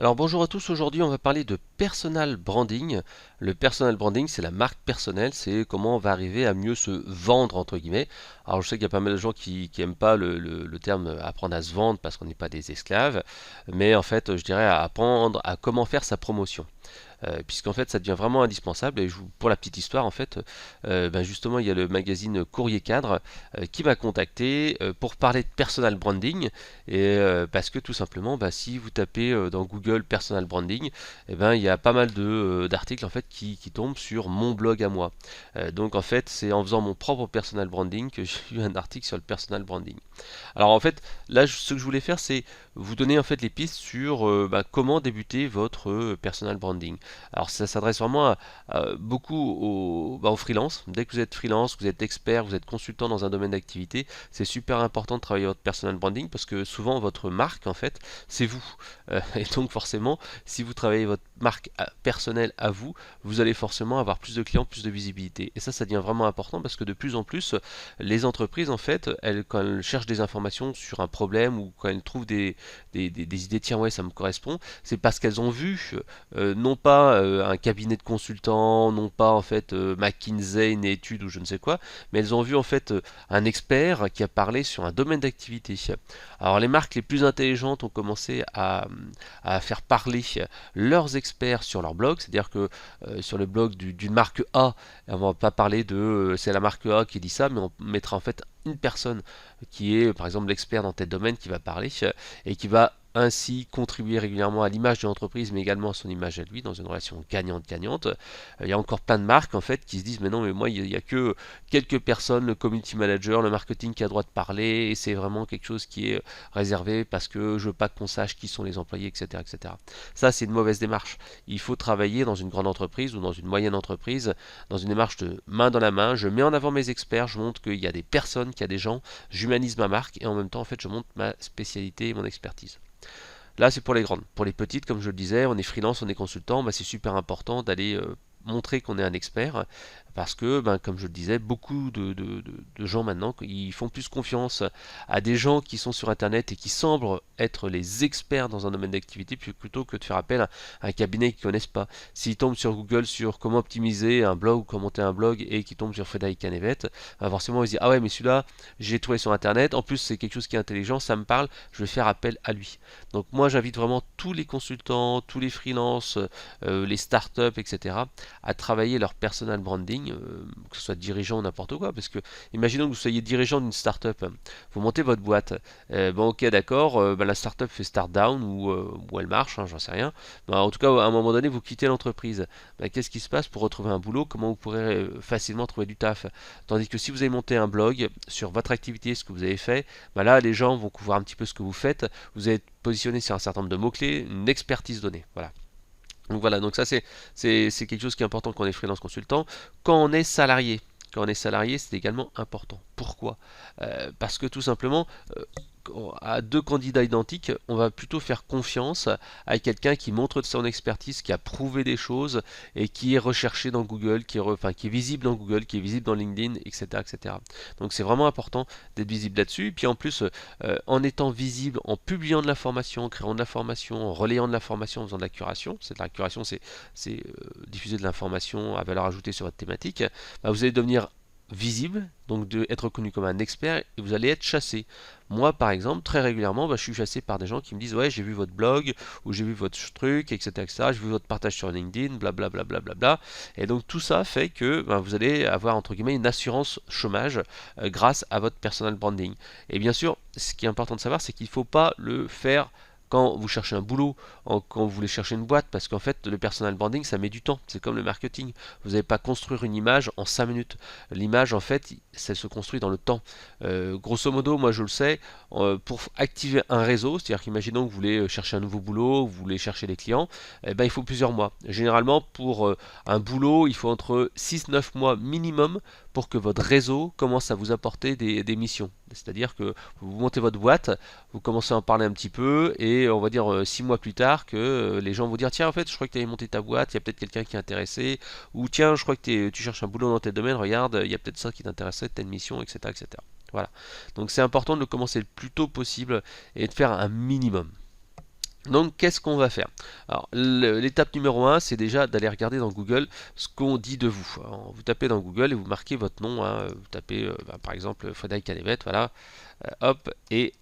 Alors bonjour à tous, aujourd'hui on va parler de personal branding. Le personal branding, c'est la marque personnelle, c'est comment on va arriver à mieux se vendre entre guillemets. Alors je sais qu'il y a pas mal de gens qui aiment pas le terme apprendre à se vendre parce qu'on n'est pas des esclaves, mais en fait je dirais à apprendre à comment faire sa promotion. Puisqu'en fait ça devient vraiment indispensable. Et pour la petite histoire, en fait, justement, il y a le magazine Courrier Cadre qui m'a contacté pour parler de personal branding. Et parce que tout simplement, si vous tapez dans Google personal branding, il y a pas mal d'articles en fait qui tombent sur mon blog à moi. Donc en fait, c'est en faisant mon propre personal branding que j'ai eu un article sur le personal branding. Alors en fait, là, ce que je voulais faire, c'est vous donner en fait les pistes sur comment débuter votre personal branding. Alors ça s'adresse vraiment beaucoup aux freelance. Dès que vous êtes freelance, vous êtes expert, vous êtes consultant dans un domaine d'activité, c'est super important de travailler votre personal branding parce que souvent votre marque en fait, c'est vous. Et donc forcément, si vous travaillez votre marque personnelle à vous, vous allez forcément avoir plus de clients, plus de visibilité. Et ça devient vraiment important parce que de plus en plus, les entreprises en fait, quand elles cherchent des informations sur un problème ou quand elles trouvent des idées, tiens ouais ça me correspond, c'est parce qu'elles ont vu non pas un cabinet de consultants, non pas en fait McKinsey, une étude ou je ne sais quoi, mais elles ont vu en fait un expert qui a parlé sur un domaine d'activité. Alors les marques les plus intelligentes ont commencé à faire parler leurs experts sur leur blog, c'est-à-dire que sur le blog d'une marque A, on va pas parler de c'est la marque A qui dit ça, mais on mettra en fait une personne qui est par exemple l'expert dans tel domaine qui va parler et qui va ainsi contribuer régulièrement à l'image de l'entreprise, mais également à son image à lui, dans une relation gagnante-gagnante. Il y a encore plein de marques en fait qui se disent mais non mais moi il n'y a que quelques personnes, le community manager, le marketing qui a le droit de parler, et c'est vraiment quelque chose qui est réservé parce que je veux pas qu'on sache qui sont les employés, etc. etc. Ça c'est une mauvaise démarche. Il faut travailler dans une grande entreprise ou dans une moyenne entreprise, dans une démarche de main dans la main, je mets en avant mes experts, je montre qu'il y a des personnes, qu'il y a des gens, j'humanise ma marque et en même temps en fait je montre ma spécialité et mon expertise. Là, c'est pour les grandes. Pour les petites, comme je le disais, on est freelance, on est consultant, c'est super important d'aller montrer qu'on est un expert parce que, comme je le disais, beaucoup de gens maintenant, ils font plus confiance à des gens qui sont sur Internet et qui semblent être les experts dans un domaine d'activité plutôt que de faire appel à un cabinet qu'ils ne connaissent pas. S'ils tombent sur Google sur comment optimiser un blog ou comment monter un blog et qu'ils tombent sur Frédéric Canevet, forcément ils se disent ah ouais mais celui-là j'ai trouvé sur Internet, en plus c'est quelque chose qui est intelligent, ça me parle, je vais faire appel à lui. Donc moi j'invite vraiment tous les consultants, tous les freelances, les startups, etc. à travailler leur personal branding, que ce soit dirigeant ou n'importe quoi. Parce que imaginons que vous soyez dirigeant d'une startup, vous montez votre boîte. Bon ok d'accord, la startup fait start down ou elle marche, j'en sais rien. En tout cas à un moment donné vous quittez l'entreprise. Qu'est-ce qui se passe pour retrouver un boulot? Comment vous pourrez facilement trouver du taf? Tandis que si vous avez monté un blog sur votre activité, ce que vous avez fait, là les gens vont voir un petit peu ce que vous faites. Vous êtes positionné sur un certain nombre de mots-clés, une expertise donnée. Voilà, donc ça c'est quelque chose qui est important quand on est freelance consultant. Quand on est salarié, c'est également important. Pourquoi? Parce que tout simplement, à deux candidats identiques, on va plutôt faire confiance à quelqu'un qui montre de son expertise, qui a prouvé des choses et qui est recherché dans Google, qui est visible dans Google, qui est visible dans LinkedIn, etc., etc. Donc c'est vraiment important d'être visible là-dessus. Et puis en plus, en étant visible, en publiant de l'information, en créant de l'information, en relayant de l'information, en faisant de la curation, la curation, c'est diffuser de l'information à valeur ajoutée sur votre thématique, vous allez devenir visible, donc être reconnu comme un expert, et vous allez être chassé. Moi, par exemple, très régulièrement, je suis chassé par des gens qui me disent ouais, j'ai vu votre blog ou j'ai vu votre truc, etc., etc. J'ai vu votre partage sur LinkedIn, blablabla, bla, bla, bla, bla. Et donc tout ça fait que vous allez avoir entre guillemets une assurance chômage grâce à votre personal branding. Et bien sûr, ce qui est important de savoir, c'est qu'il ne faut pas le faire quand vous cherchez un boulot, quand vous voulez chercher une boîte, parce qu'en fait, le personal branding, ça met du temps. C'est comme le marketing. Vous n'allez pas construire une image en 5 minutes. L'image, en fait, ça se construit dans le temps. Grosso modo, moi je le sais, pour activer un réseau, c'est-à-dire qu'imaginons que vous voulez chercher un nouveau boulot, vous voulez chercher des clients, il faut plusieurs mois. Généralement, pour un boulot, il faut entre 6-9 mois minimum pour que votre réseau commence à vous apporter des missions. C'est-à-dire que vous montez votre boîte, vous commencez à en parler un petit peu, et on va dire 6 mois plus tard que les gens vont dire tiens en fait je crois que tu avais monté ta boîte, il y a peut-être quelqu'un qui est intéressé, ou tiens je crois que tu cherches un boulot dans tel domaine, regarde, il y a peut-être ça qui t'intéresserait, telle mission, etc. etc. Voilà. Donc c'est important de le commencer le plus tôt possible et de faire un minimum. Donc qu'est-ce qu'on va faire? Alors l'étape numéro un, c'est déjà d'aller regarder dans Google ce qu'on dit de vous. Alors, vous tapez dans Google et vous marquez votre nom, hein. Vous tapez par exemple Frédéric Cannevette, voilà, hop, et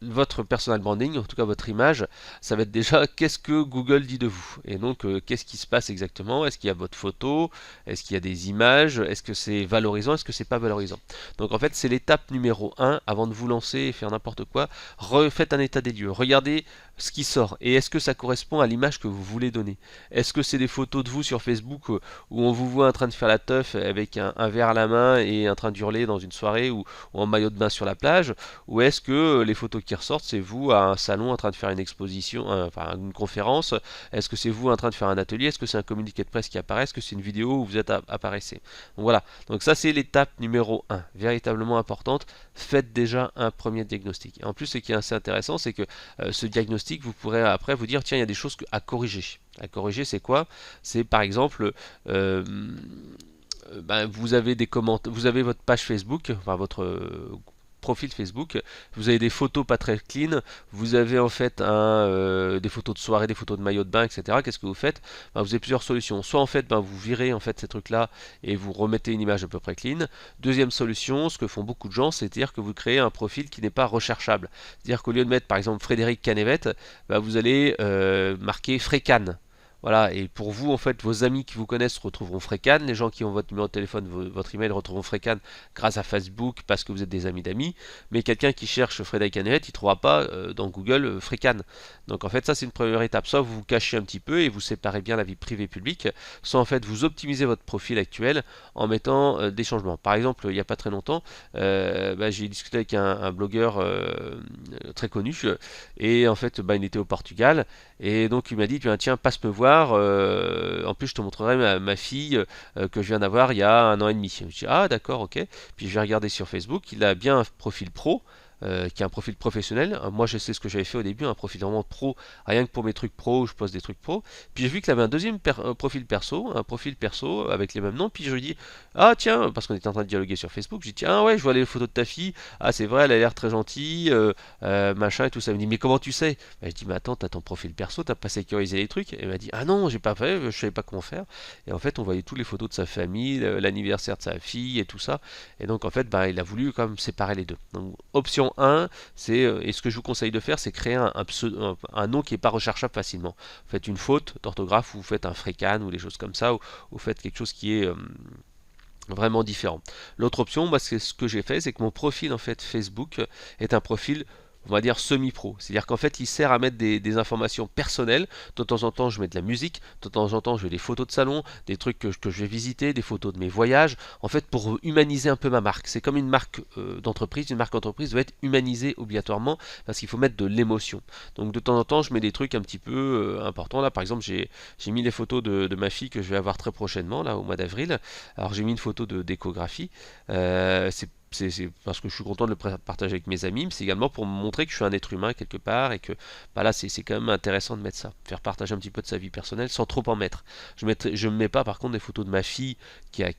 votre personal branding, en tout cas votre image, ça va être déjà qu'est-ce que Google dit de vous. Et donc qu'est-ce qui se passe exactement? Est-ce qu'il y a votre photo? Est-ce qu'il y a des images? Est-ce que c'est valorisant? Est-ce que c'est pas valorisant? Donc en fait c'est l'étape numéro un avant de vous lancer et faire n'importe quoi. Refaites un état des lieux. Regardez ce qui sort. Et est-ce que ça correspond à l'image que vous voulez donner? Est-ce que c'est des photos de vous sur Facebook où on vous voit en train de faire la teuf avec un verre à la main et en train d'hurler dans une soirée ou en maillot de bain sur la plage? Ou est-ce que les photos qui ressortent, c'est vous à un salon en train de faire une exposition, enfin une conférence? Est-ce que c'est vous en train de faire un atelier? Est-ce que c'est un communiqué de presse qui apparaît? Est-ce que c'est une vidéo où vous êtes apparaissez? Donc voilà, donc ça c'est l'étape numéro un, véritablement importante. Faites déjà un premier diagnostic. Et en plus, ce qui est assez intéressant, c'est que ce diagnostic, vous pourrez après vous dire, tiens, il y a des choses à corriger. À corriger, c'est quoi? C'est par exemple, ben, vous avez des commentaires, vous avez votre page Facebook, enfin votre profil Facebook, vous avez des photos pas très clean, vous avez en fait des photos de soirée, des photos de maillot de bain, etc. Qu'est-ce que vous faites? Ben, vous avez plusieurs solutions. Soit en fait, ben, vous virez en fait ces trucs-là et vous remettez une image à peu près clean. Deuxième solution, ce que font beaucoup de gens, c'est-à-dire que vous créez un profil qui n'est pas recherchable. C'est-à-dire qu'au lieu de mettre par exemple Frédéric Cannevette, ben, vous allez marquer Frécan. Voilà, et pour vous, en fait, vos amis qui vous connaissent retrouveront Frécan, les gens qui ont votre numéro de téléphone, votre email retrouveront Frécan grâce à Facebook parce que vous êtes des amis d'amis, mais quelqu'un qui cherche Frédéric Cannevette, il ne trouvera pas dans Google Frécan. Donc en fait, ça c'est une première étape. Soit vous vous cachez un petit peu et vous séparez bien la vie privée et publique, soit en fait vous optimisez votre profil actuel en mettant des changements. Par exemple, il n'y a pas très longtemps, bah, j'ai discuté avec un blogueur très connu et en fait, bah, il était au Portugal et donc il m'a dit tiens, passe me voir. En plus, je te montrerai ma fille que je viens d'avoir il y a un an et demi. Je dis ah d'accord, ok. Puis je vais regarder sur Facebook. Il a bien un profil pro. Qui est un profil professionnel. Moi, je sais ce que j'avais fait au début, un profil vraiment pro, rien que pour mes trucs pro, où je poste des trucs pro. Puis j'ai vu qu'il avait un deuxième profil perso, un profil perso avec les mêmes noms. Puis je lui dis, ah tiens, parce qu'on était en train de dialoguer sur Facebook, je dis, tiens, ouais, je vois les photos de ta fille. Ah, c'est vrai, elle a l'air très gentille, machin et tout ça. Il me dit, mais comment tu sais? Je dis, mais attends, t'as ton profil perso, t'as pas sécurisé les trucs. Et il m'a dit, ah non, j'ai pas fait, je savais pas comment faire. Et en fait, on voyait toutes les photos de sa famille, l'anniversaire de sa fille et tout ça. Et donc, en fait, bah, il a voulu quand même séparer les deux. Donc, option 1, c'est, et ce que je vous conseille de faire, c'est créer un nom qui n'est pas recherchable facilement. Vous faites une faute d'orthographe, ou vous faites un frécan, ou des choses comme ça, ou vous faites quelque chose qui est vraiment différent. L'autre option, moi, c'est ce que j'ai fait, c'est que mon profil en fait Facebook est un profil, on va dire semi-pro. C'est-à-dire qu'en fait, il sert à mettre des informations personnelles. De temps en temps, je mets de la musique. De temps en temps, je mets des photos de salon, des trucs que je vais visiter, des photos de mes voyages. En fait, pour humaniser un peu ma marque. C'est comme une marque d'entreprise. Une marque d'entreprise doit être humanisée obligatoirement parce qu'il faut mettre de l'émotion. Donc, de temps en temps, je mets des trucs un petit peu importants. Là, par exemple, j'ai mis les photos de ma fille que je vais avoir très prochainement, là, au mois d'avril. Alors, j'ai mis une photo d'échographie. C'est parce que je suis content de le partager avec mes amis, mais c'est également pour me montrer que je suis un être humain quelque part et que bah là c'est quand même intéressant de mettre ça, faire partager un petit peu de sa vie personnelle sans trop en mettre. Je ne mets pas par contre des photos de ma fille qui a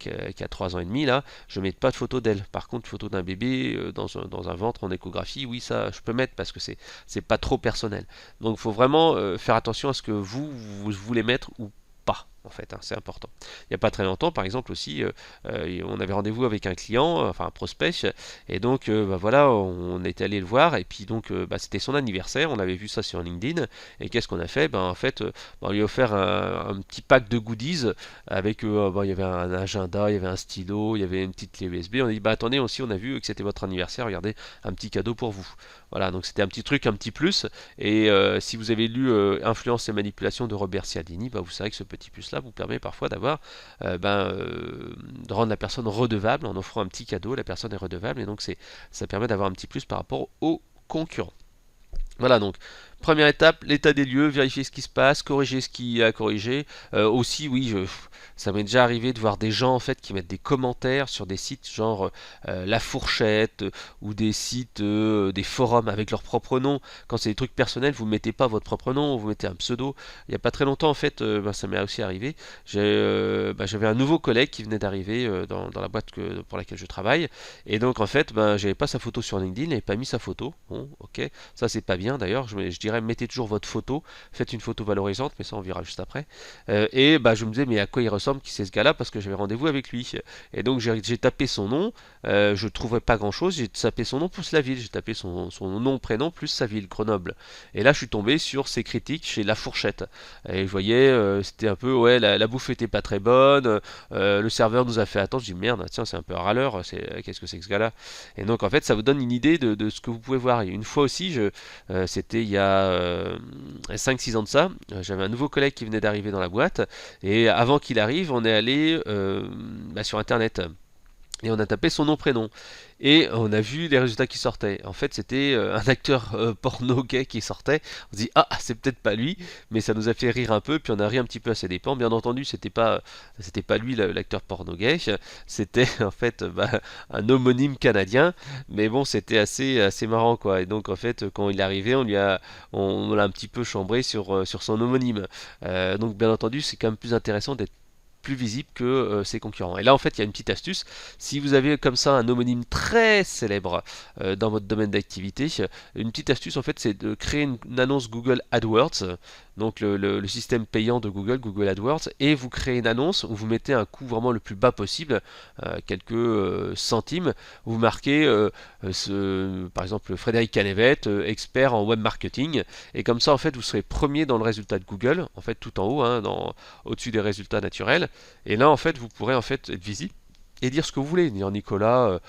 3 ans et demi là, je mets pas de photos d'elle. Par contre, photos d'un bébé dans un ventre en échographie, oui ça je peux mettre parce que c'est pas trop personnel. Donc il faut vraiment faire attention à ce que vous voulez mettre ou pas en fait, hein, c'est important. Il n'y a pas très longtemps, par exemple aussi, on avait rendez-vous avec un client, enfin un prospect, et donc bah, voilà, on est allé le voir, et puis donc bah, c'était son anniversaire, on avait vu ça sur LinkedIn, et qu'est-ce qu'on a fait? Ben, en fait, on lui a offert un petit pack de goodies avec, bon, il y avait un agenda, il y avait un stylo, il y avait une petite clé USB. On a dit, bah attendez, aussi on a vu que c'était votre anniversaire, regardez, un petit cadeau pour vous. Voilà, donc c'était un petit truc, un petit plus, et si vous avez lu Influence et manipulation de Robert Cialdini, bah, vous savez que ce petit plus là vous permet parfois d'avoir de rendre la personne redevable en offrant un petit cadeau, la personne est redevable et donc ça permet d'avoir un petit plus par rapport aux concurrents. Voilà donc, première étape, l'état des lieux, vérifier ce qui se passe, corriger ce qui a corrigé. Aussi, oui, ça m'est déjà arrivé de voir des gens en fait qui mettent des commentaires sur des sites genre La Fourchette ou des sites, des forums avec leur propre nom. Quand c'est des trucs personnels, vous ne mettez pas votre propre nom, vous mettez un pseudo. Il n'y a pas très longtemps en fait, ça m'est aussi arrivé. J'avais un nouveau collègue qui venait d'arriver dans la boîte pour laquelle je travaille. Et donc en fait, j'avais pas sa photo sur LinkedIn, il n'avait pas mis sa photo. Bon, ok, ça c'est pas bien d'ailleurs, je dirais dirais mettez toujours votre photo, faites une photo valorisante, mais ça on verra juste après. Je me disais mais à quoi il ressemble, qui c'est ce gars-là, parce que j'avais rendez-vous avec lui. Et donc j'ai tapé son nom, je trouvais pas grand-chose, j'ai tapé son nom plus la ville, j'ai tapé son nom, prénom plus sa ville, Grenoble. Et là je suis tombé sur ses critiques chez La Fourchette. Et je voyais, c'était un peu, ouais, la bouffe était pas très bonne, le serveur nous a fait attendre, je dis merde, tiens c'est un peu un râleur, qu'est-ce que c'est que ce gars-là? Et donc en fait ça vous donne une idée de ce que vous pouvez voir. Et une fois aussi, c'était il y a 5-6 ans de ça, j'avais un nouveau collègue qui venait d'arriver dans la boîte, et avant qu'il arrive, on est allé sur internet. Et on a tapé son nom prénom. Et on a vu les résultats qui sortaient. En fait, c'était un acteur porno gay qui sortait. On se dit, ah, c'est peut-être pas lui, mais ça nous a fait rire un peu, puis on a ri un petit peu à ses dépens. Bien entendu, c'était pas lui l'acteur porno gay, c'était en fait un homonyme canadien, mais bon, c'était assez marrant quoi. Et donc en fait, quand il est arrivé, on l'a un petit peu chambré sur son homonyme. Donc bien entendu, c'est quand même plus intéressant d'être plus visible que ses concurrents. Et là, en fait, il y a une petite astuce. Si vous avez comme ça un homonyme très célèbre dans votre domaine d'activité, une petite astuce, en fait, c'est de créer une annonce Google AdWords, donc le système payant de Google, Google AdWords, et vous créez une annonce où vous mettez un coût vraiment le plus bas possible, quelques centimes. Vous marquez, par exemple, Frédéric Canevet, expert en web marketing, et comme ça, en fait, vous serez premier dans le résultat de Google, en fait, tout en haut, hein, au-dessus des résultats naturels. Et là, en fait, vous pourrez en fait être visible et dire ce que vous voulez, dire Nicolas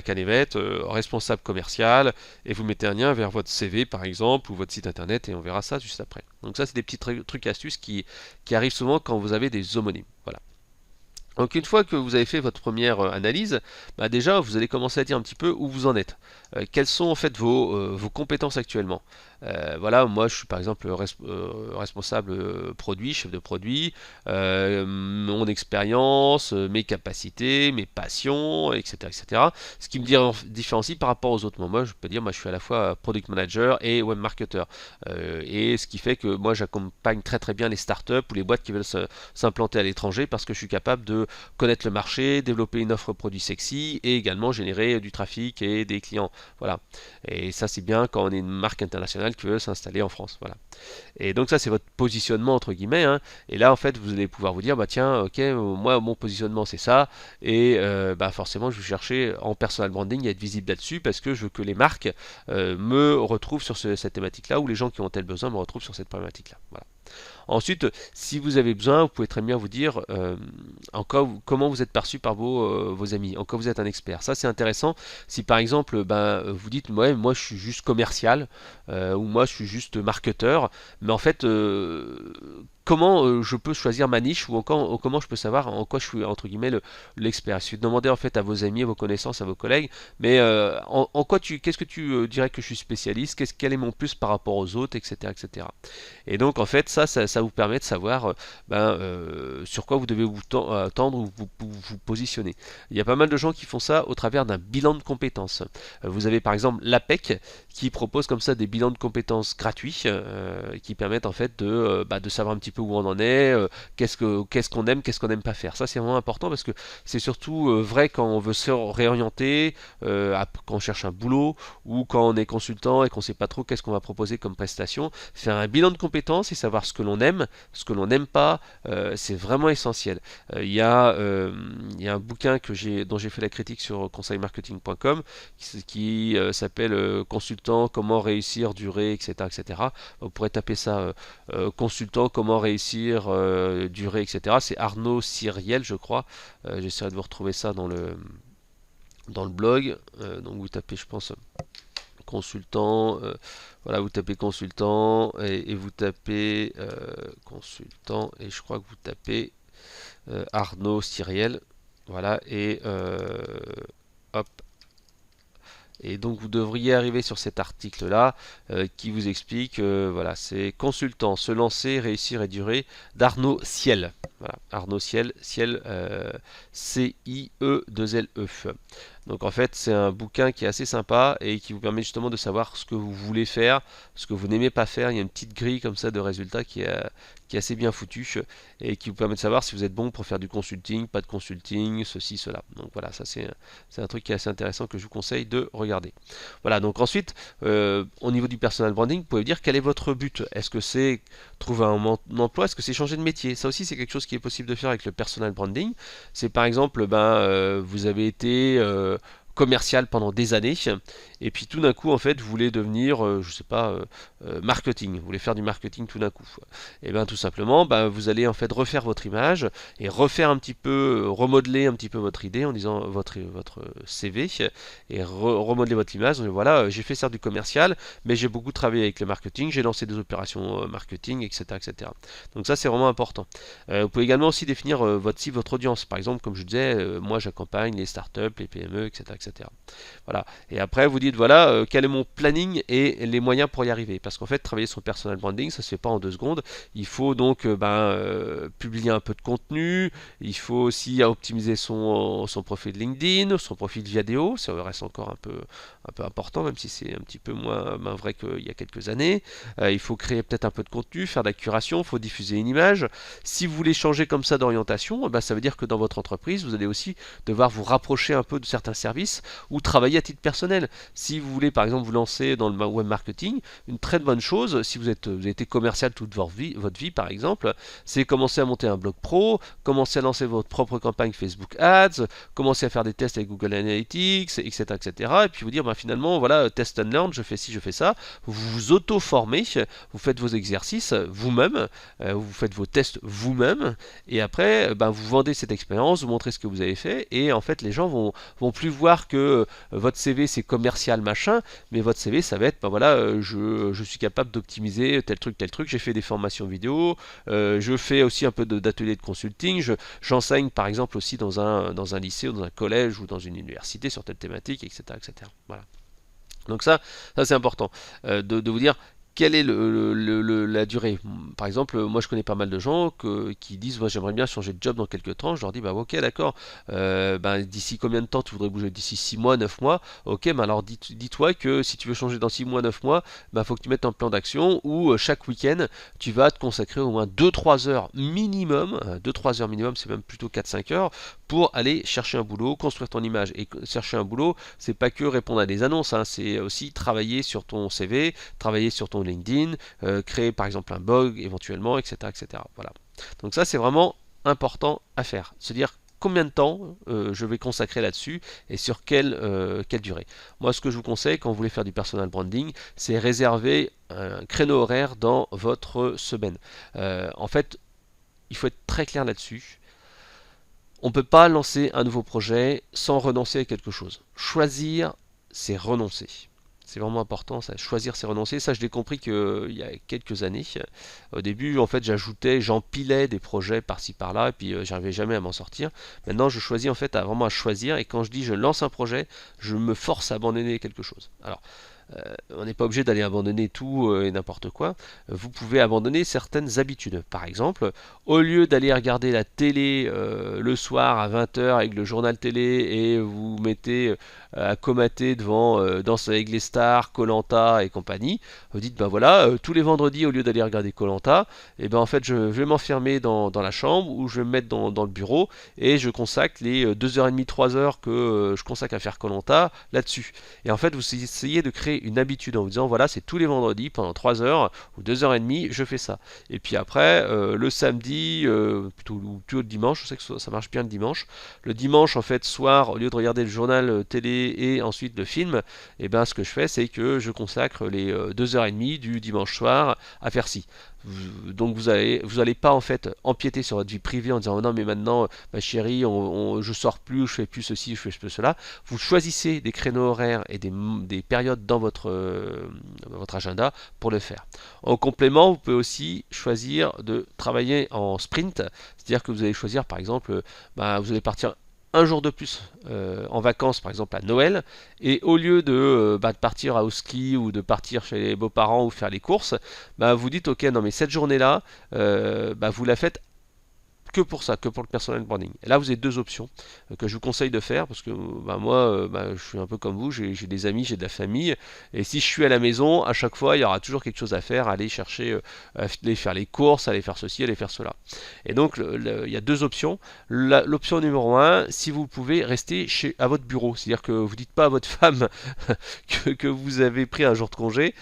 Canevet, responsable commercial, et vous mettez un lien vers votre CV par exemple, ou votre site internet, et on verra ça juste après. Donc ça, c'est des petits trucs astuces qui arrivent souvent quand vous avez des homonymes. Voilà. Donc une fois que vous avez fait votre première analyse, déjà vous allez commencer à dire un petit peu où vous en êtes. Quelles sont en fait vos compétences actuellement. Voilà, moi je suis par exemple responsable produit, chef de produit, mon expérience, mes capacités, mes passions, etc., etc. Ce qui me différencie par rapport aux autres. Moi je peux dire, moi je suis à la fois product manager et web marketer. Et ce qui fait que moi j'accompagne très très bien les startups ou les boîtes qui veulent s'implanter à l'étranger parce que je suis capable de connaître le marché, développer une offre produit sexy et également générer du trafic et des clients. Voilà. Et ça c'est bien quand on est une marque internationale qui veut s'installer en France. Voilà. Et donc ça c'est votre positionnement entre guillemets. Hein. Et là en fait vous allez pouvoir vous dire bah tiens ok moi mon positionnement c'est ça et forcément je vais chercher en personal branding à être visible là-dessus parce que je veux que les marques me retrouvent sur cette thématique là ou les gens qui ont tel besoin me retrouvent sur cette problématique là. Voilà. Ensuite, si vous avez besoin, vous pouvez très bien vous dire comment vous êtes perçu par vos amis, en quoi vous êtes un expert. Ça, c'est intéressant. Si par exemple, vous dites, ouais, moi je suis juste commercial, ou moi je suis juste marketeur, mais en fait, comment je peux choisir ma niche ou comment je peux savoir en quoi je suis entre guillemets l'expert. Il suffit de demander en fait à vos amis, à vos connaissances, à vos collègues, mais en quoi qu'est-ce que tu dirais que je suis spécialiste, quel est mon plus par rapport aux autres, etc., etc. Et donc en fait ça vous permet de savoir sur quoi vous devez vous tendre ou vous positionner. Il y a pas mal de gens qui font ça au travers d'un bilan de compétences. Vous avez par exemple l'APEC qui propose comme ça des bilans de compétences gratuits qui permettent en fait de savoir un petit peu où on en est, qu'est-ce qu'on aime, qu'est-ce qu'on n'aime pas faire. Ça c'est vraiment important parce que c'est surtout vrai quand on veut se réorienter, quand on cherche un boulot ou quand on est consultant et qu'on ne sait pas trop qu'est-ce qu'on va proposer comme prestation. Faire un bilan de compétences et savoir ce que l'on aime, ce que l'on n'aime pas, c'est vraiment essentiel. Il y a un bouquin dont j'ai fait la critique sur conseilmarketing.com qui s'appelle Consultant, comment réussir, durer, etc., etc. Vous pourrez taper ça, consultant, comment réussir, durer, etc. C'est Arnaud Cyriel, je crois. J'essaierai de vous retrouver ça dans le blog. Donc vous tapez, je pense, consultant, voilà, vous tapez consultant et vous tapez consultant et je crois que vous tapez Arnaud Cyriel, voilà, et hop. Et donc vous devriez arriver sur cet article là qui vous explique, voilà, c'est consultant, se lancer, réussir et durer d'Arnaud Ciel. Voilà, Arnaud Ciel, C-I-E-2-L-E. Donc en fait, c'est un bouquin qui est assez sympa et qui vous permet justement de savoir ce que vous voulez faire, ce que vous n'aimez pas faire. Il y a une petite grille comme ça de résultats qui est assez bien foutue et qui vous permet de savoir si vous êtes bon pour faire du consulting, pas de consulting, ceci, cela. Donc voilà, ça c'est un truc qui est assez intéressant que je vous conseille de regarder. Voilà, donc ensuite, au niveau du personal branding, vous pouvez dire quel est votre but. Est-ce que c'est trouver un emploi? Est-ce que c'est changer de métier? Ça aussi, c'est quelque chose qui est possible de faire avec le personal branding. C'est par exemple, vous avez été commercial pendant des années et puis tout d'un coup en fait vous voulez devenir je sais pas marketing, vous voulez faire du marketing tout d'un coup, et bien tout simplement vous allez en fait refaire votre image et refaire un petit peu remodeler un petit peu votre idée en disant votre CV et remodeler votre image en disant, voilà j'ai fait ça du commercial mais j'ai beaucoup travaillé avec le marketing, j'ai lancé des opérations marketing, etc. Donc ça c'est vraiment important. Vous pouvez également aussi définir votre cible, votre audience. Par exemple, comme je disais, moi j'accompagne les startups, les PME, etc. Voilà. Et après, vous dites voilà quel est mon planning et les moyens pour y arriver. Parce qu'en fait, travailler son personal branding, ça se fait pas en 2 secondes. Il faut donc publier un peu de contenu. Il faut aussi optimiser son profil LinkedIn, son profil vidéo. Ça reste encore un peu important, même si c'est un petit peu moins vrai qu'il y a quelques années. Il faut créer peut-être un peu de contenu, faire de la curation, il faut diffuser une image. Si vous voulez changer comme ça d'orientation, ça veut dire que dans votre entreprise, vous allez aussi devoir vous rapprocher un peu de certains services ou travailler à titre personnel. Si vous voulez par exemple vous lancer dans le web marketing, une très bonne chose, si vous avez été commercial toute votre vie par exemple, c'est commencer à monter un blog pro, commencer à lancer votre propre campagne Facebook Ads, commencer à faire des tests avec Google Analytics, etc. Et puis vous dire finalement voilà, test and learn, je fais ci, je fais ça. Vous vous auto-formez, vous faites vos exercices vous-même, vous faites vos tests vous-même, et après vous vendez cette expérience, vous montrez ce que vous avez fait, et en fait les gens vont plus voir que votre CV c'est commercial machin, mais votre CV ça va être voilà, je suis capable d'optimiser tel truc, j'ai fait des formations vidéo, je fais aussi un peu d'ateliers de consulting, j'enseigne par exemple aussi dans un lycée ou dans un collège ou dans une université sur telle thématique, etc. Voilà. Donc ça c'est important de vous dire quelle est la durée. Par exemple, moi je connais pas mal de gens qui disent moi j'aimerais bien changer de job dans quelques temps. Je leur dis ok d'accord, d'ici combien de temps tu voudrais bouger? D'ici 6 mois, 9 mois? Ok, mais alors dis-toi que si tu veux changer dans 6 mois, 9 mois, faut que tu mettes un plan d'action où chaque week-end tu vas te consacrer au moins 2-3 heures minimum, 2-3 heures minimum, c'est même plutôt 4-5 heures, pour aller chercher un boulot, construire ton image. Et chercher un boulot, c'est pas que répondre à des annonces, c'est aussi travailler sur ton CV, travailler sur ton LinkedIn, créer par exemple un blog éventuellement, etc. Voilà. Donc ça c'est vraiment important à faire. Se dire combien de temps je vais consacrer là-dessus et sur quelle durée. Moi ce que je vous conseille quand vous voulez faire du personal branding, c'est réserver un créneau horaire dans votre semaine. En fait, il faut être très clair là-dessus. On ne peut pas lancer un nouveau projet sans renoncer à quelque chose. Choisir, c'est renoncer. C'est vraiment important, ça. Choisir, c'est renoncer. Ça, je l'ai compris qu'il y a quelques années. Au début, en fait, j'empilais des projets par-ci par-là, et puis j'arrivais jamais à m'en sortir. Maintenant, je choisis en fait vraiment à choisir. Et quand je dis je lance un projet, je me force à abandonner quelque chose. Alors, on n'est pas obligé d'aller abandonner tout et n'importe quoi. Vous pouvez abandonner certaines habitudes. Par exemple, au lieu d'aller regarder la télé le soir à 20 h avec le journal télé et vous mettez à comater devant Danse avec les stars, koh et compagnie, vous dites voilà, tous les vendredis au lieu d'aller regarder koh et en fait je vais m'enfermer dans la chambre ou je vais me mettre dans le bureau et je consacre les 2h30, 3 heures que je consacre à faire koh là-dessus. Et en fait vous essayez de créer une habitude en vous disant voilà, c'est tous les vendredis pendant 3 heures ou 2h30 je fais ça. Et puis après le samedi plutôt le dimanche, je sais que ça marche bien le dimanche. Le dimanche en fait soir, au lieu de regarder le journal télé et ensuite le film, ce que je fais c'est que je consacre les 2h30 du dimanche soir à faire ci. Donc vous allez pas en fait empiéter sur votre vie privée en disant oh non mais maintenant ma chérie je sors plus, je fais plus ceci, je fais plus cela. Vous choisissez des créneaux horaires et des périodes dans votre agenda pour le faire. En complément, vous pouvez aussi choisir de travailler en sprint, c'est-à-dire que vous allez choisir par exemple, vous allez partir un jour de plus en vacances, par exemple à Noël, et au lieu de partir au ski ou de partir chez les beaux-parents ou faire les courses, vous dites ok non mais cette journée-là, vous la faites que pour ça, que pour le personal branding. Et là, vous avez deux options que je vous conseille de faire parce que moi, je suis un peu comme vous, j'ai des amis, j'ai de la famille, et si je suis à la maison, à chaque fois, il y aura toujours quelque chose à faire, aller chercher, aller faire les courses, aller faire ceci, aller faire cela. Et donc, il y a deux options. L'option numéro un, si vous pouvez, rester à votre bureau. C'est-à-dire que vous ne dites pas à votre femme que vous avez pris un jour de congé,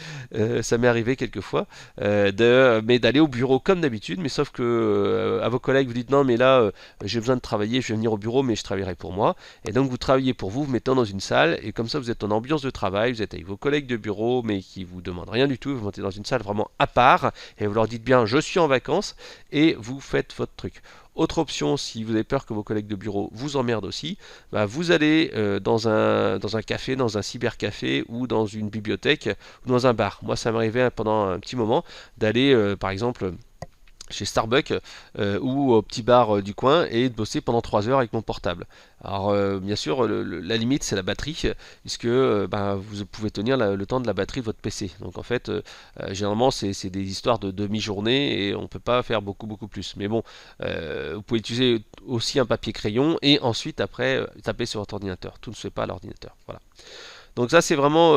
ça m'est arrivé quelquefois, mais d'aller au bureau comme d'habitude, mais sauf que à vos collègues vous dites non mais là j'ai besoin de travailler, je vais venir au bureau mais je travaillerai pour moi, et donc vous travaillez pour vous, vous mettez dans une salle, et comme ça vous êtes en ambiance de travail, vous êtes avec vos collègues de bureau mais qui vous demandent rien du tout, vous montez dans une salle vraiment à part, et vous leur dites bien je suis en vacances, et vous faites votre truc. Autre option, si vous avez peur que vos collègues de bureau vous emmerdent aussi, vous allez dans un café, dans un cybercafé ou dans une bibliothèque ou dans un bar. Moi, ça m'arrivait pendant un petit moment d'aller, par exemple, chez Starbucks ou au petit bar du coin et de bosser pendant 3 heures avec mon portable. Alors bien sûr la limite c'est la batterie puisque vous pouvez tenir le temps de la batterie de votre PC. Donc en fait généralement c'est des histoires de demi-journée et on ne peut pas faire beaucoup plus. Mais bon vous pouvez utiliser aussi un papier crayon et ensuite après taper sur votre ordinateur. Tout ne se fait pas à l'ordinateur. Voilà. Donc ça c'est vraiment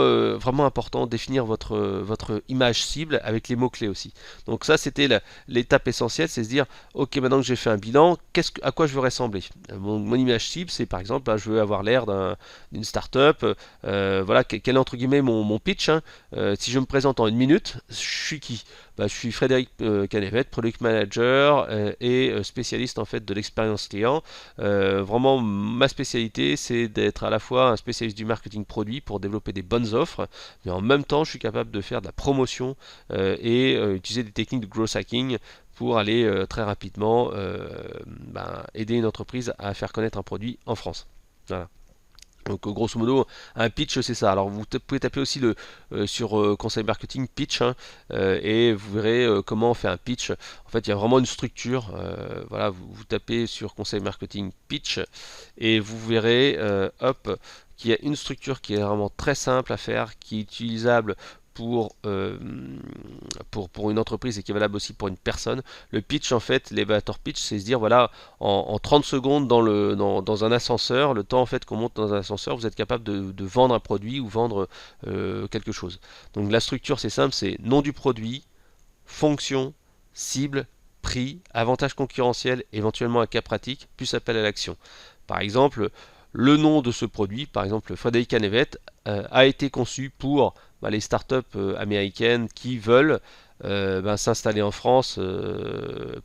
important, définir votre image cible avec les mots-clés aussi. Donc ça c'était l'étape essentielle, c'est se dire ok maintenant que j'ai fait un bilan, à quoi je veux ressembler. Mon image cible c'est par exemple je veux avoir l'air d'une start-up, voilà quel est entre guillemets mon pitch. Si je me présente en une minute, je suis qui? Je suis Frédéric Canevet, product manager et spécialiste en fait de l'expérience client. Vraiment ma spécialité c'est d'être à la fois un spécialiste du marketing produit pour développer des bonnes offres, mais en même temps je suis capable de faire de la promotion et utiliser des techniques de growth hacking pour aller très rapidement aider une entreprise à faire connaître un produit en France. Voilà. Donc grosso modo, un pitch c'est ça. Alors vous pouvez taper aussi sur conseil marketing pitch et vous verrez comment on fait un pitch. En fait, il y a vraiment une structure. Voilà, vous tapez sur conseil marketing pitch et vous verrez qu'il y a une structure qui est vraiment très simple à faire, qui est utilisable pour une entreprise et qui est valable aussi pour une personne. Le pitch, en fait, l'elevator pitch, c'est se dire, voilà, en 30 secondes dans un ascenseur, le temps en fait qu'on monte dans un ascenseur, vous êtes capable de vendre un produit ou vendre quelque chose. Donc la structure, c'est simple, c'est nom du produit, fonction, cible, prix, avantage concurrentiel, éventuellement un cas pratique, plus appel à l'action. Par exemple, le nom de ce produit, par exemple Frédéric Canevet, a été conçu pour les startups américaines qui veulent s'installer en France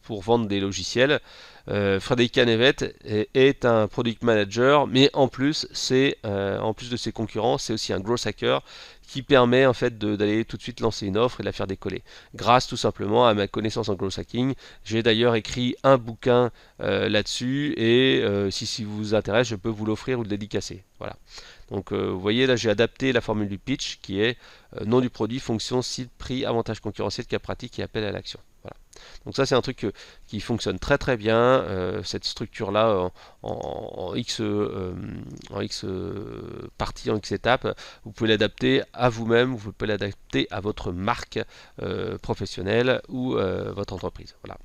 pour vendre des logiciels. Frédéric Canevet est un product manager, mais en plus de ses concurrents, c'est aussi un growth hacker qui permet en fait d'aller tout de suite lancer une offre et de la faire décoller. Grâce tout simplement à ma connaissance en growth hacking, j'ai d'ailleurs écrit un bouquin là-dessus et si vous intéresse, je peux vous l'offrir ou le dédicacer. Voilà. Donc vous voyez là j'ai adapté la formule du pitch qui est nom du produit, fonction, cible, prix, avantage concurrentiel, cas pratique et appel à l'action. Voilà. Donc ça c'est un truc qui fonctionne très bien, cette structure là en X parties, en X étapes, vous pouvez l'adapter à vous-même, vous pouvez l'adapter à votre marque professionnelle ou votre entreprise. Voilà.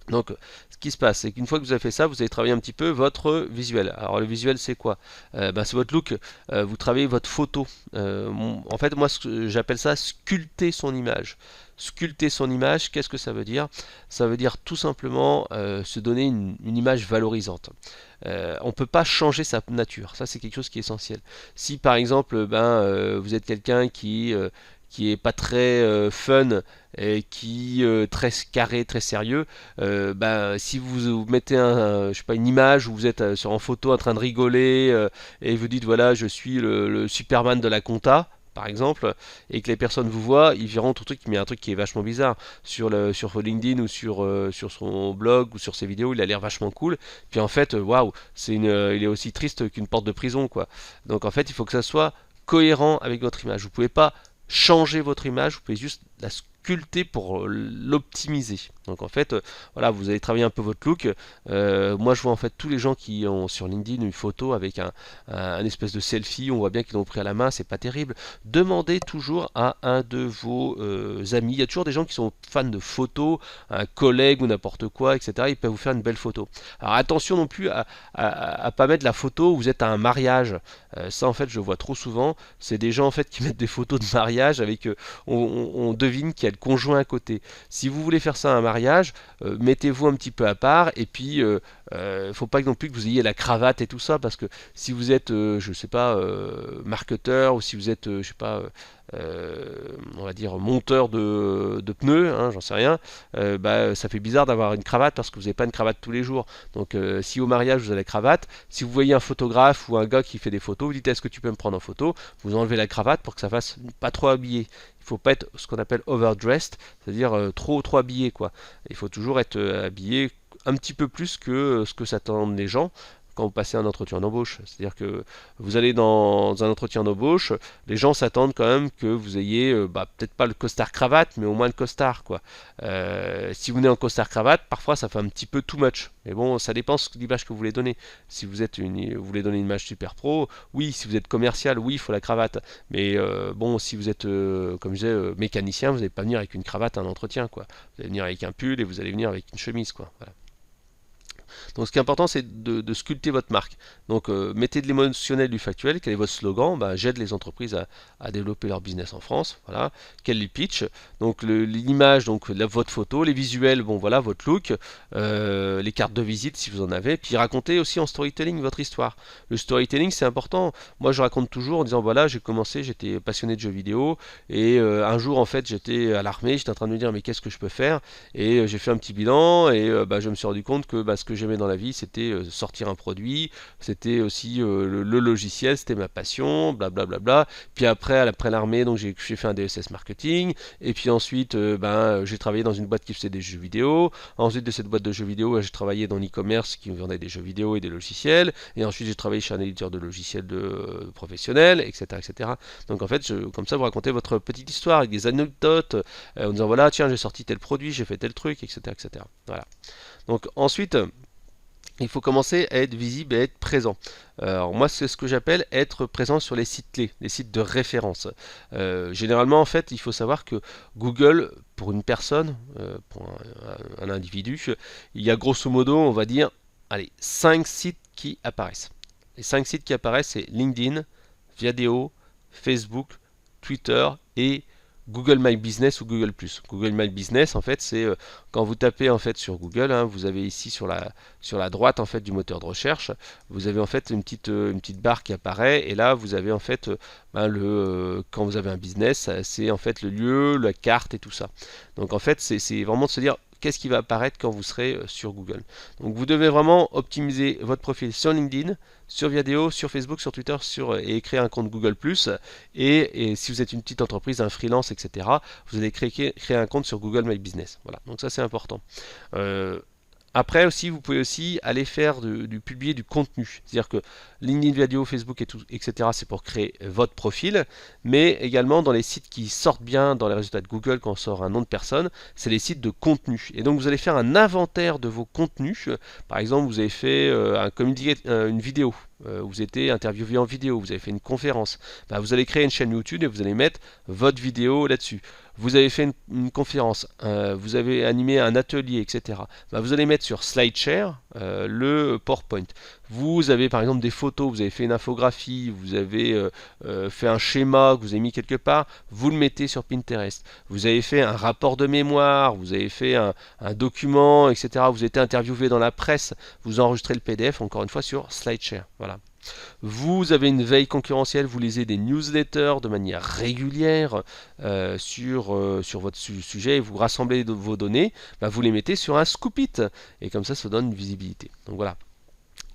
Donc, ce qui se passe, c'est qu'une fois que vous avez fait ça, vous allez travailler un petit peu votre visuel. Alors, le visuel, c'est quoi? C'est votre look. Vous travaillez votre photo. En fait, moi, j'appelle ça sculpter son image. Sculpter son image, qu'est-ce que ça veut dire? Ça veut dire tout simplement se donner une image valorisante. On ne peut pas changer sa nature. Ça, c'est quelque chose qui est essentiel. Si, par exemple, vous êtes quelqu'un qui est pas très fun et qui très carré, très sérieux, si vous mettez je sais pas, une image où vous êtes en photo en train de rigoler et vous dites voilà je suis le Superman de la compta par exemple, et que les personnes vous voient, ils verront tout truc, mais il y a un truc qui est vachement bizarre sur LinkedIn ou sur son blog ou sur ses vidéos, il a l'air vachement cool. Puis en fait, waouh, il est aussi triste qu'une porte de prison, quoi. Donc en fait, il faut que ça soit cohérent avec votre image. Vous pouvez pas changer votre image, vous pouvez juste sculpter, pour l'optimiser. Donc en fait, voilà, vous allez travailler un peu votre look. Moi, je vois en fait tous les gens qui ont sur LinkedIn une photo avec un espèce de selfie. On voit bien qu'ils l'ont pris à la main, c'est pas terrible. Demandez toujours à un de vos amis. Il y a toujours des gens qui sont fans de photos, un collègue ou n'importe quoi, etc. Ils peuvent vous faire une belle photo. Alors attention non plus à pas mettre la photo où vous êtes à un mariage. Ça en fait je vois trop souvent. C'est des gens en fait qui mettent des photos de mariage avec on devine qu'il y a le conjoint à côté. Si vous voulez faire ça à un mariage, mettez-vous un petit peu à part et puis faut pas non plus que vous ayez la cravate et tout ça, parce que si vous êtes je sais pas marketeur, ou si vous êtes je sais pas on va dire monteur de pneus, hein, j'en sais rien, bah, ça fait bizarre d'avoir une cravate parce que vous n'avez pas une cravate tous les jours. Donc si au mariage vous avez la cravate, si vous voyez un photographe ou un gars qui fait des photos, vous dites est-ce que tu peux me prendre en photo, vous enlevez la cravate pour que ça fasse pas trop habillé. Il faut pas être ce qu'on appelle overdressed, c'est-à-dire trop habillé quoi. Il faut toujours être habillé un petit peu plus que ce que s'attendent les gens quand vous passez un entretien d'embauche. C'est-à-dire que vous allez dans un entretien d'embauche, les gens s'attendent quand même que vous ayez, peut-être pas le costard cravate, mais au moins le costard, quoi. Si vous venez en costard cravate, parfois ça fait un petit peu too much. Mais bon, ça dépend de l'image que vous voulez donner. Si vous voulez donner une image super pro, oui. Si vous êtes commercial, oui, il faut la cravate. Mais bon, si vous êtes, comme je disais, mécanicien, vous n'allez pas venir avec une cravate à un entretien, quoi. Vous allez venir avec un pull et vous allez venir avec une chemise, quoi. Voilà. Donc ce qui est important, c'est de sculpter votre marque. Donc mettez de l'émotionnel du factuel. Quel est votre slogan? J'aide les entreprises à développer leur business en France. Voilà. Quel est le pitch? Donc l'image, donc votre photo, les visuels, bon voilà, votre look, les cartes de visite si vous en avez. Puis racontez aussi en storytelling votre histoire. Le storytelling, c'est important. Moi, je raconte toujours en disant voilà, j'ai commencé, j'étais passionné de jeux vidéo et un jour en fait, j'étais à l'armée, j'étais en train de me dire mais qu'est-ce que je peux faire? Et j'ai fait un petit bilan et je me suis rendu compte que ce que j'aimais dans la vie, c'était sortir un produit, c'était aussi le logiciel, c'était ma passion, blablabla. Bla bla bla. Puis après l'armée, donc j'ai fait un DSS marketing, et puis ensuite j'ai travaillé dans une boîte qui faisait des jeux vidéo. Ensuite de cette boîte de jeux vidéo, j'ai travaillé dans l'e-commerce qui vendait des jeux vidéo et des logiciels, et ensuite j'ai travaillé chez un éditeur de logiciels professionnel, etc., etc. Donc en fait, comme ça, vous racontez votre petite histoire avec des anecdotes, en disant voilà, tiens, j'ai sorti tel produit, j'ai fait tel truc, etc., etc. Voilà. Donc ensuite, il faut commencer à être visible et à être présent. Alors moi, c'est ce que j'appelle être présent sur les sites clés, les sites de référence. Généralement, en fait, il faut savoir que Google, pour une personne, pour un individu, il y a grosso modo, on va dire, allez, 5 sites qui apparaissent. Les 5 sites qui apparaissent, c'est LinkedIn, Viadeo, Facebook, Twitter et Google My Business ou Google+. Google My Business, en fait, c'est quand vous tapez en fait sur Google, hein, vous avez ici sur la droite en fait du moteur de recherche, vous avez en fait une petite barre qui apparaît, et là vous avez en fait quand vous avez un business, c'est en fait le lieu, la carte et tout ça. Donc en fait, c'est vraiment de se dire qu'est-ce qui va apparaître quand vous serez sur Google. Donc vous devez vraiment optimiser votre profil sur LinkedIn, sur Viadeo, sur Facebook, sur Twitter, et créer un compte Google+. Et si vous êtes une petite entreprise, un freelance, etc., vous allez créer un compte sur Google My Business. Voilà, donc ça c'est important. Après aussi, vous pouvez aussi aller faire du publier du contenu. C'est-à-dire que LinkedIn, Viadeo, Facebook, etc., c'est pour créer votre profil, mais également dans les sites qui sortent bien dans les résultats de Google quand on sort un nom de personne, c'est les sites de contenu. Et donc vous allez faire un inventaire de vos contenus. Par exemple, vous avez fait une vidéo. Vous étiez interviewé en vidéo, vous avez fait une conférence. Vous allez créer une chaîne YouTube et vous allez mettre votre vidéo là-dessus. Vous avez fait une conférence, vous avez animé un atelier, etc. Vous allez mettre sur SlideShare le PowerPoint. Vous avez par exemple des photos, vous avez fait une infographie, vous avez fait un schéma que vous avez mis quelque part, vous le mettez sur Pinterest. Vous avez fait un rapport de mémoire, vous avez fait un document, etc. Vous avez été interviewé dans la presse, vous enregistrez le PDF encore une fois sur SlideShare. Voilà. Vous avez une veille concurrentielle, vous lisez des newsletters de manière régulière sur votre sujet, et vous rassemblez vos données, vous les mettez sur un Scoopit, et comme ça donne une visibilité. Donc voilà.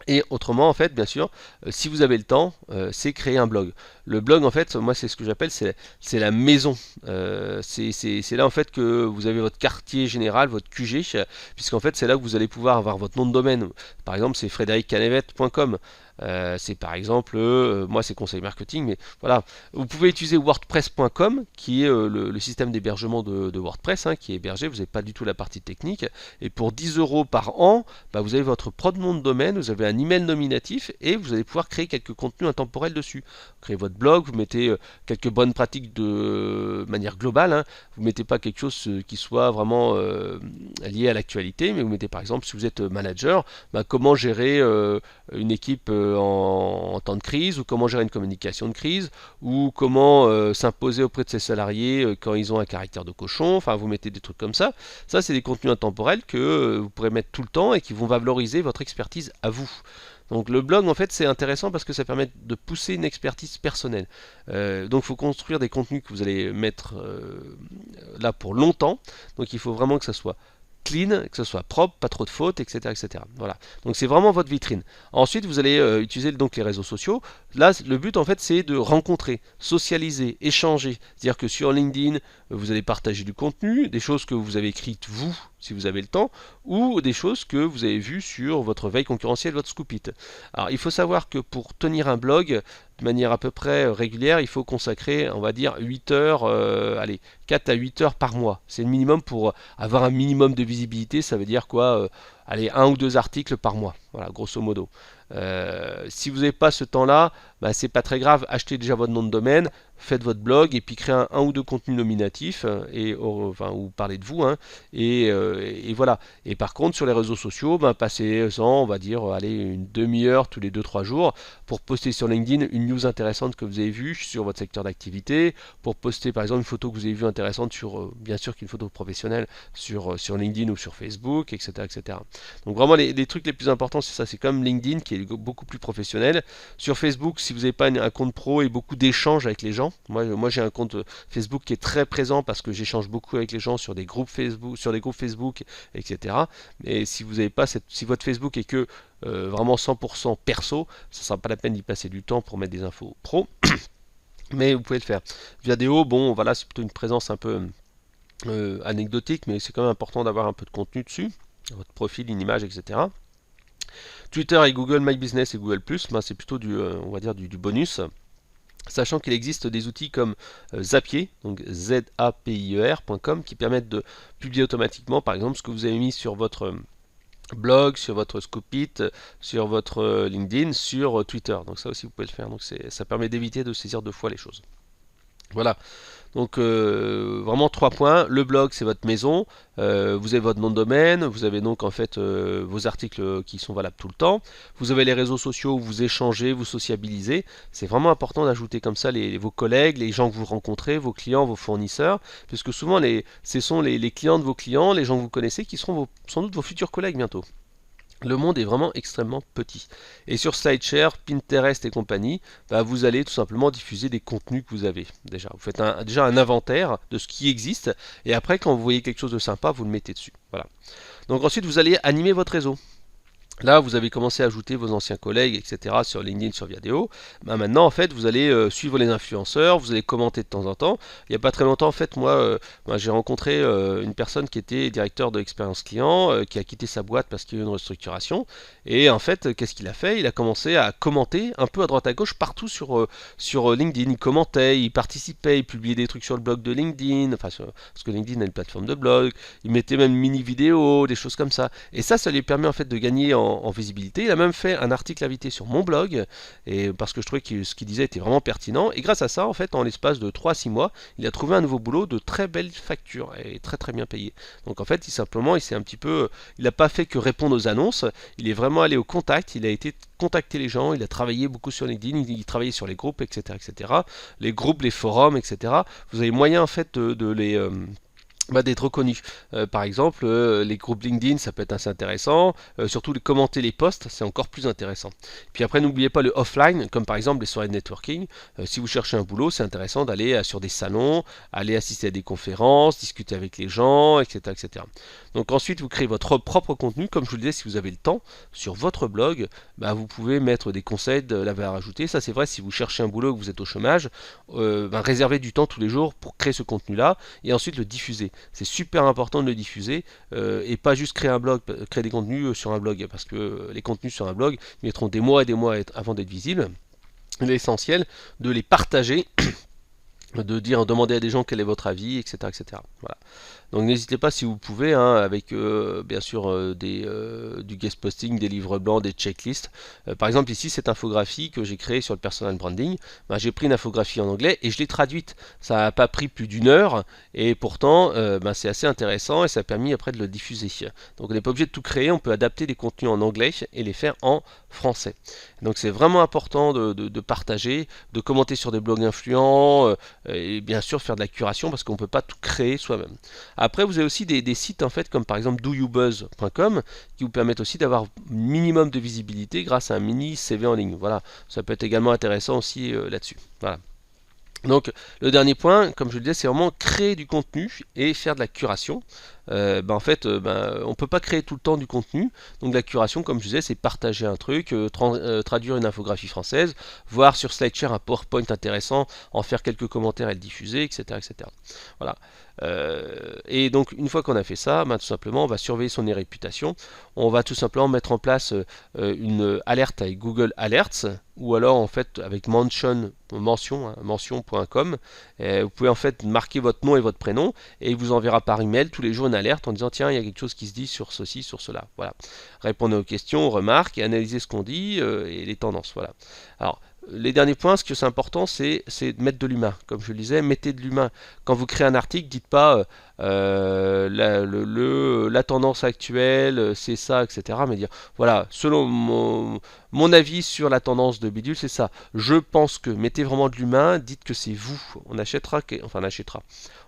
Et autrement, en fait, bien sûr, si vous avez le temps, c'est créer un blog. Le blog, en fait, moi, c'est ce que j'appelle, c'est la maison. C'est là, en fait, que vous avez votre quartier général, votre QG, puisqu'en fait, c'est là que vous allez pouvoir avoir votre nom de domaine. Par exemple, c'est frédériccanevet.com. C'est par exemple, moi c'est conseil marketing, mais voilà, vous pouvez utiliser WordPress.com qui est le système d'hébergement de WordPress, hein, qui est hébergé, vous n'avez pas du tout la partie technique, et pour 10 euros par an, bah, vous avez votre propre nom de domaine, vous avez un email nominatif et vous allez pouvoir créer quelques contenus intemporels dessus. Vous créez votre blog, vous mettez quelques bonnes pratiques de manière globale, hein. Vous ne mettez pas quelque chose qui soit vraiment lié à l'actualité, mais vous mettez par exemple, si vous êtes manager, bah, comment gérer une équipe en temps de crise, ou comment gérer une communication de crise, ou comment s'imposer auprès de ses salariés quand ils ont un caractère de cochon. Enfin, vous mettez des trucs comme ça. Ça, c'est des contenus intemporels que vous pourrez mettre tout le temps et qui vont valoriser votre expertise à vous. Donc le blog, en fait, c'est intéressant parce que ça permet de pousser une expertise personnelle. Donc il faut construire des contenus que vous allez mettre là pour longtemps. Donc il faut vraiment que ça soit clean, que ce soit propre, pas trop de fautes, etc., etc. Voilà. Donc c'est vraiment votre vitrine. Ensuite, vous allez utiliser donc les réseaux sociaux. Là, le but en fait, c'est de rencontrer, socialiser, échanger. C'est-à-dire que sur LinkedIn, vous allez partager du contenu, des choses que vous avez écrites vous, si vous avez le temps, ou des choses que vous avez vues sur votre veille concurrentielle, votre Scoop It. Alors, il faut savoir que pour tenir un blog de manière à peu près régulière, il faut consacrer, on va dire, 8 heures, allez, 4 à 8 heures par mois. C'est le minimum pour avoir un minimum de visibilité. Ça veut dire quoi allez, 1 ou 2 articles par mois. Voilà, grosso modo. Si vous n'avez pas ce temps-là, bah, c'est pas très grave. Achetez déjà votre nom de domaine, faites votre blog et puis créez un ou deux contenus nominatifs et enfin, ou parlez de vous, hein, et voilà. Et par contre, sur les réseaux sociaux, bah, passez-en, on va dire, allez, une demi-heure tous les 2-3 jours pour poster sur LinkedIn une news intéressante que vous avez vue sur votre secteur d'activité, pour poster par exemple une photo que vous avez vue intéressante sur, bien sûr qu'une photo professionnelle sur LinkedIn ou sur Facebook, etc., etc. Donc vraiment les trucs les plus importants, c'est ça, c'est comme LinkedIn qui est beaucoup plus professionnel. Sur Facebook, si vous n'avez pas un compte pro et beaucoup d'échanges avec les gens, moi j'ai un compte Facebook qui est très présent parce que j'échange beaucoup avec les gens sur des groupes Facebook, etc. Mais si vous n'avez pas si votre Facebook est que vraiment 100% perso, ça ne sera pas la peine d'y passer du temps pour mettre des infos pro. Mais vous pouvez le faire. Vidéo, bon, voilà, c'est plutôt une présence un peu anecdotique, mais c'est quand même important d'avoir un peu de contenu dessus, votre profil, une image, etc. Twitter et Google My Business et Google+, ben c'est plutôt on va dire du bonus. Sachant qu'il existe des outils comme Zapier, donc zapier.com, qui permettent de publier automatiquement, par exemple, ce que vous avez mis sur votre blog, sur votre Scoop It, sur votre LinkedIn, sur Twitter. Donc ça aussi, vous pouvez le faire. Donc ça permet d'éviter de saisir deux fois les choses. Voilà. Donc vraiment 3 points. Le blog, c'est votre maison. Vous avez votre nom de domaine. Vous avez donc en fait vos articles qui sont valables tout le temps. Vous avez les réseaux sociaux où vous échangez, vous sociabilisez. C'est vraiment important d'ajouter comme ça vos collègues, les gens que vous rencontrez, vos clients, vos fournisseurs, puisque souvent ce sont les clients de vos clients, les gens que vous connaissez, qui seront sans doute vos futurs collègues bientôt. Le monde est vraiment extrêmement petit. Et sur SlideShare, Pinterest et compagnie, bah, vous allez tout simplement diffuser des contenus que vous avez déjà. Vous faites déjà un inventaire de ce qui existe, et après quand vous voyez quelque chose de sympa, vous le mettez dessus. Voilà. Donc ensuite, vous allez animer votre réseau. Là, vous avez commencé à ajouter vos anciens collègues, etc. sur LinkedIn, sur Viadeo. Ben maintenant, en fait, vous allez suivre les influenceurs, vous allez commenter de temps en temps. Il n'y a pas très longtemps, en fait, moi, j'ai rencontré une personne qui était directeur de l'expérience client, qui a quitté sa boîte parce qu'il y a eu une restructuration. Et en fait, qu'est-ce qu'il a fait? Il a commencé à commenter un peu à droite à gauche partout sur LinkedIn. Il commentait, il participait, il publiait des trucs sur le blog de LinkedIn, enfin, parce que LinkedIn a une plateforme de blog. Il mettait même une mini-vidéo, des choses comme ça. Et ça lui permet en fait de gagner en visibilité. Il a même fait un article invité sur mon blog, et parce que je trouvais que ce qu'il disait était vraiment pertinent. Et grâce à ça, en fait, en l'espace de 3 à 6 mois, il a trouvé un nouveau boulot de très belles factures et très très bien payé. Donc en fait, il n'a pas fait que répondre aux annonces. Il est vraiment allé au contact. Il a été contacter les gens. Il a travaillé beaucoup sur LinkedIn. Il travaillait sur les groupes, etc., etc. Les groupes, les forums, etc. Vous avez moyen en fait de les d'être reconnu. Par exemple, les groupes LinkedIn, ça peut être assez intéressant. Surtout commenter les posts, c'est encore plus intéressant. Puis après, n'oubliez pas le offline, comme par exemple les soirées de networking. Si vous cherchez un boulot, c'est intéressant d'aller sur des salons, aller assister à des conférences, discuter avec les gens, etc., etc. Donc ensuite, vous créez votre propre contenu. Comme je vous le disais, si vous avez le temps, sur votre blog, bah, vous pouvez mettre des conseils, de la valeur ajoutée. Ça, c'est vrai si vous cherchez un boulot et que vous êtes au chômage. Réservez du temps tous les jours pour créer ce contenu-là et ensuite le diffuser. c'est super important de le diffuser et pas juste créer un blog, créer des contenus sur un blog, parce que les contenus sur un blog mettront des mois et des mois avant d'être visibles. L'essentiel de les partager, de dire, demander à des gens quel est votre avis, etc., etc. Voilà. Donc n'hésitez pas si vous pouvez, hein, avec bien sûr du guest posting, des livres blancs, des checklists. Par exemple ici cette infographie que j'ai créée sur le personal branding, ben, j'ai pris une infographie en anglais et je l'ai traduite. Ça n'a pas pris plus d'une heure et pourtant ben, c'est assez intéressant et ça a permis après de le diffuser. Donc on n'est pas obligé de tout créer, on peut adapter les contenus en anglais et les faire en français. Donc c'est vraiment important de partager, de commenter sur des blogs influents et bien sûr faire de la curation parce qu'on ne peut pas tout créer soi-même. Après, vous avez aussi des sites en fait comme par exemple doyoubuzz.com qui vous permettent aussi d'avoir minimum de visibilité grâce à un mini CV en ligne. Voilà, ça peut être également intéressant aussi là-dessus. Voilà. Donc le dernier point, comme je le disais, c'est vraiment créer du contenu et faire de la curation. En fait, on ne peut pas créer tout le temps du contenu. Donc la curation, comme je disais, c'est partager un truc, traduire une infographie française, voir sur SlideShare un PowerPoint intéressant, en faire quelques commentaires et le diffuser, etc., etc. Voilà. Et donc une fois qu'on a fait ça, tout simplement on va surveiller son réputation. On va tout simplement mettre en place une alerte avec Google Alerts ou alors en fait avec mention.com. Vous pouvez en fait marquer votre nom et votre prénom et il vous enverra par email tous les jours une alerte en disant tiens il y a quelque chose qui se dit sur ceci, sur cela. Voilà. Répondez aux questions, aux remarques et analysez ce qu'on dit et les tendances. Voilà. Alors les derniers points, ce que c'est important, c'est de mettre de l'humain. Comme je le disais, mettez de l'humain. Quand vous créez un article, dites pas la tendance actuelle, c'est ça, etc. Mais dire, voilà, selon mon avis sur la tendance de bidule, c'est ça. Je pense que, mettez vraiment de l'humain, dites que c'est vous. On achètera, enfin on achètera.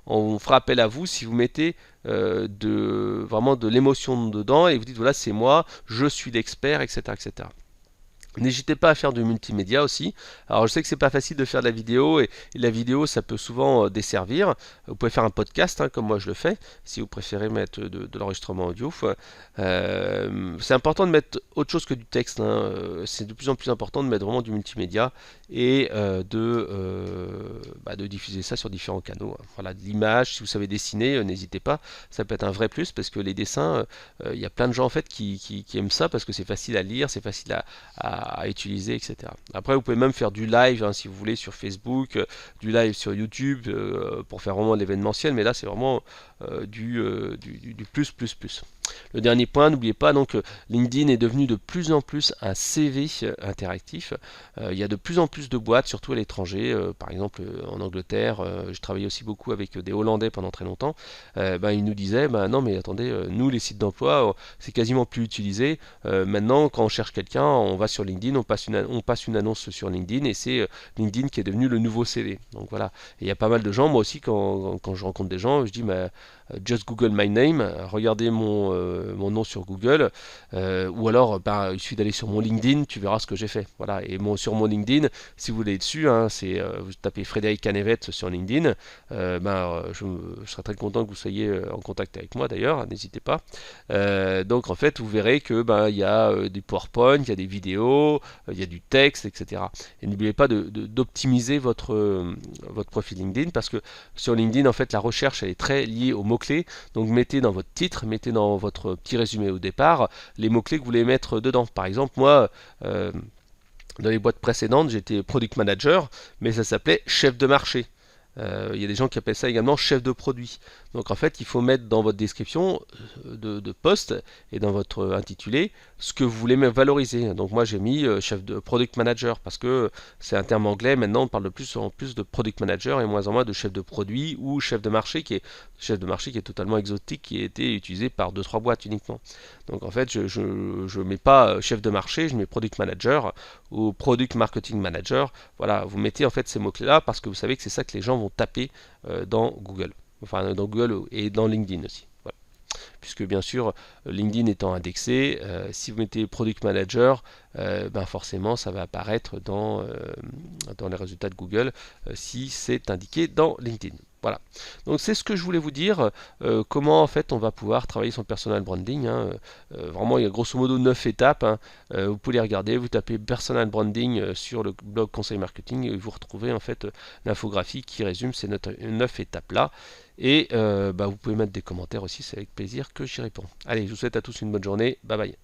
On fera appel à vous si vous mettez vraiment de l'émotion dedans et vous dites, voilà, c'est moi, je suis l'expert, etc., etc. N'hésitez pas à faire du multimédia aussi. Alors je sais que c'est pas facile de faire de la vidéo et la vidéo ça peut souvent desservir. Vous pouvez faire un podcast comme moi je le fais si vous préférez mettre de l'enregistrement audio. C'est important de mettre autre chose que du texte. C'est de plus en plus important de mettre vraiment du multimédia et de diffuser ça sur différents canaux. Voilà, de l'image, si vous savez dessiner, n'hésitez pas. Ça peut être un vrai plus parce que les dessins, il y a plein de gens en fait qui aiment ça parce que c'est facile à lire, c'est facile à utiliser, etc. Après, vous pouvez même faire du live si vous voulez sur Facebook, du live sur YouTube pour faire vraiment l'événementiel, mais là c'est vraiment du plus, plus, plus. Le dernier point, n'oubliez pas, donc LinkedIn est devenu de plus en plus un CV interactif. Il y a de plus en plus de boîtes, surtout à l'étranger. Par exemple, en Angleterre, je travaillais aussi beaucoup avec des Hollandais pendant très longtemps. Ils nous disaient, non mais attendez, nous les sites d'emploi, c'est quasiment plus utilisé. Maintenant, quand on cherche quelqu'un, on va sur LinkedIn, on passe une annonce sur LinkedIn et c'est LinkedIn qui est devenu le nouveau CV. Donc voilà. Et il y a pas mal de gens, moi aussi, quand je rencontre des gens, je dis, just Google my name, regardez mon nom sur Google, ou alors il suffit d'aller sur mon LinkedIn, tu verras ce que j'ai fait. Voilà. Et sur mon LinkedIn, si vous voulez dessus, vous tapez Frédéric Canevet sur LinkedIn, je serais très content que vous soyez en contact avec moi d'ailleurs, n'hésitez pas. Donc en fait, vous verrez que il y a des PowerPoint, il y a des vidéos, il y a du texte, etc. Et n'oubliez pas d'optimiser votre profil LinkedIn parce que sur LinkedIn, en fait, la recherche elle est très liée aux mots-clés. Donc mettez dans votre titre, mettez dans votre petit résumé au départ les mots-clés que vous voulez mettre dedans. Par exemple, moi, dans les boîtes précédentes, j'étais product manager, mais ça s'appelait chef de marché. Il y a des gens qui appellent ça également chef de produit. Donc en fait, il faut mettre dans votre description de poste et dans votre intitulé ce que vous voulez valoriser. Donc moi j'ai mis chef de product manager parce que c'est un terme anglais. Maintenant on parle de plus en plus de product manager et moins en moins de chef de produit ou chef de marché qui est totalement exotique, qui a été utilisé par 2-3 boîtes uniquement. Donc en fait je mets pas chef de marché, je mets product manager ou product marketing manager. Voilà, vous mettez en fait ces mots clés là parce que vous savez que c'est ça que les gens vont taper dans Google. Enfin dans Google et dans LinkedIn aussi. Voilà. Puisque bien sûr, LinkedIn étant indexé, si vous mettez Product Manager, forcément ça va apparaître dans les résultats de Google si c'est indiqué dans LinkedIn. Voilà. Donc c'est ce que je voulais vous dire, comment en fait on va pouvoir travailler son personal branding, hein. Vraiment il y a grosso modo 9 étapes, hein. Vous pouvez les regarder, vous tapez personal branding sur le blog Conseil Marketing et vous retrouvez en fait l'infographie qui résume ces 9 étapes là. Et vous pouvez mettre des commentaires aussi, c'est avec plaisir que j'y réponds. Allez, je vous souhaite à tous une bonne journée, bye bye.